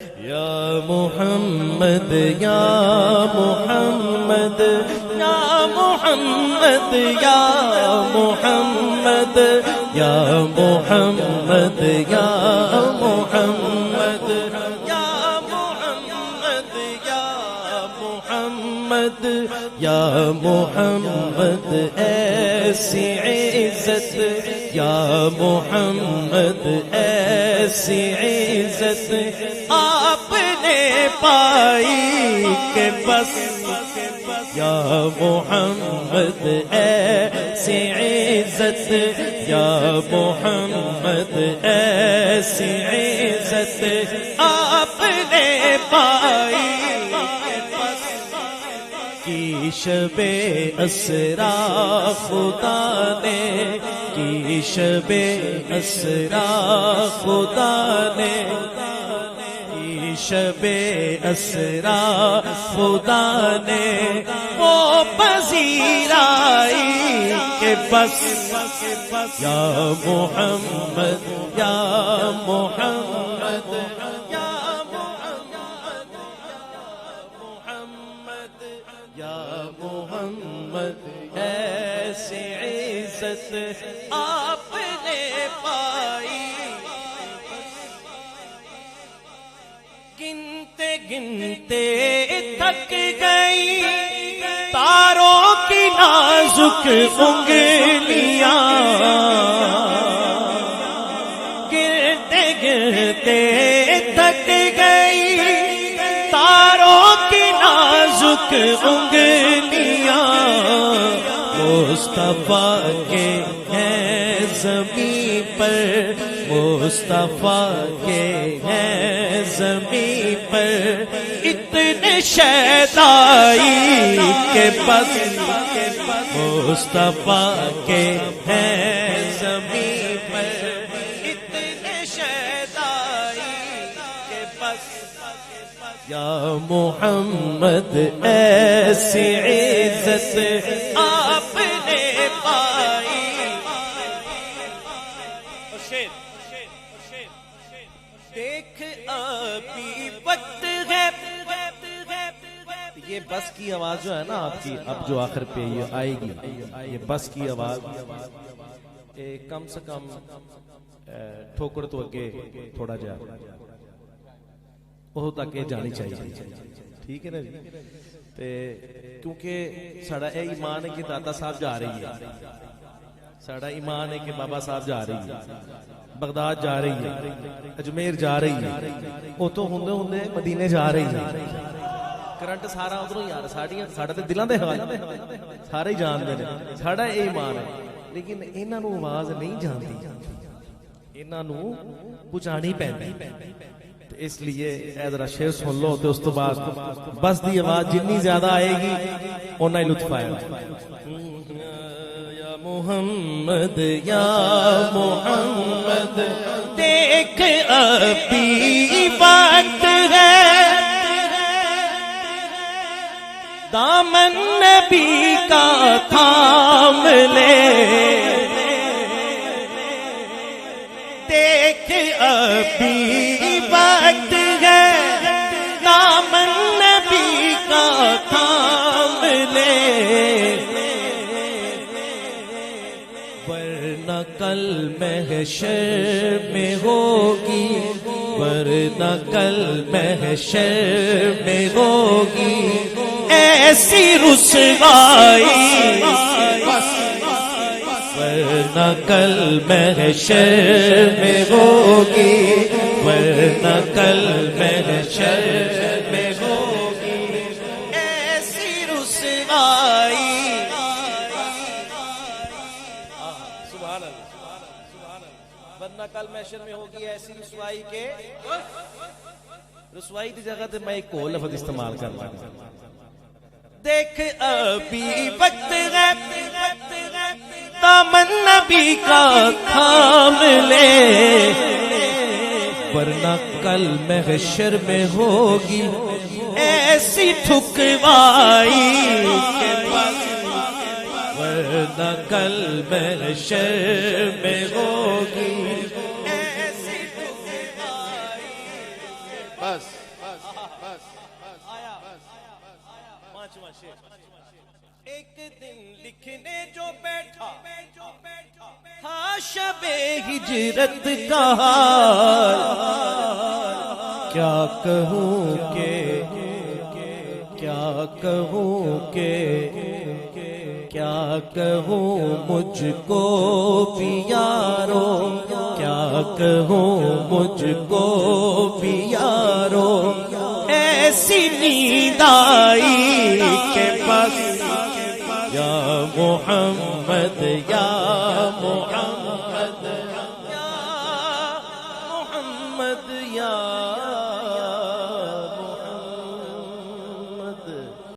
یا محمد یا محمد یا محمد یا محمد یا محمد یا محمد یا محمد یا محمد یا محمد ایسی عزت یا محمد ایسی عزت آپ نے پائی کہ بس یا محمد ایسی عزت یا محمد ایسی عزت آپ نے پائی کی شب اسرا خدا نے کی شب اسرا خدا نے کی شب اسرا خدا نے وہ پذیرائی کہ بس یا محمد یا محمد یا محمد ایسی عزت آپ نے پائی گنتے گنتے تھک گئی تاروں کی نازک انگلیاں گرتے گرتے تھک گئی تاروں کی نازک انگلیاں مصطفیٰ کے ہیں زمین پر مصطفیٰ کے ہیں زمین پر اتنے شیدائی کے بس مصطفیٰ کے ہیں زمین پر اتنے شیدائی کے بس یا محمد ایسی عزت آپ نے پائی دیکھ ابھی وقت ہے یہ بس کی آواز جو ہے نا آپ کی اب جو آخر پہ یہ آئے گی یہ بس کی آواز کم سے کم ٹھوکر تو اگے تھوڑا جا وہ تک جانی چاہیے ٹھیک ہے نا جی کیونکہ ساڑا اے ایمان ہے کہ داتا صاحب جا رہی ہے ساڑا ایمان ہے کہ بابا صاحب جا رہی ہے بغداد جا رہی ہے اجمیر جا رہی ہے وہ تو ہوندے ہوندے مدینے جا رہی ہے کرنٹ سارا ادھروں ہی آ رہا ساڑھے تے دلاں دے حال سارے ہی جان دے ساڑا اے ایمان ہے لیکن انہاں نو آواز نہیں جاندی انہاں نو پہنچانی پیندی اس لیے اے ذرا شعر سن لو تو اس تو بعد بس دی آواز جتنی زیادہ آئے گی اتنا ہی لطف آئے گا یا محمد یا محمد دیکھ ابھی وقت ہے دامن نبی کا تھام لے دیکھ ابھی وقت ہے دامن نبی کا تھام لے ورنہ کل محشر میں ہوگی ورنہ کل محشر میں ہوگی ایسی رسوائی ورنہ کل محشر میں ہوگی ورنہ کل محشر میں ہوگی ایسی رسوائی سبحان اللہ ورنہ کل محشر میں ہوگی ایسی رسوائی کے رسوائی کی جگہ تے میں ایک اور لفظ استعمال کرتا ہوں دیکھ ابھی وقت ہے دامن نبی کا تھام لے ورنہ کل محشر میں ہوگی ایسی ٹھکوائی ورنہ کل محشر میں ہوگی ایسی ٹھکوائی بس آیا پانچواں شعر. ایک دن لکھنے جو بیٹھا ہاں شب ہجرت کا حال کیا کہوں کہ مجھ کو بھی یارو کیا کہوں مجھ کو بھی یارو ایسی نیند آئی کہ بس یا محمد یا محمد یا محمد یا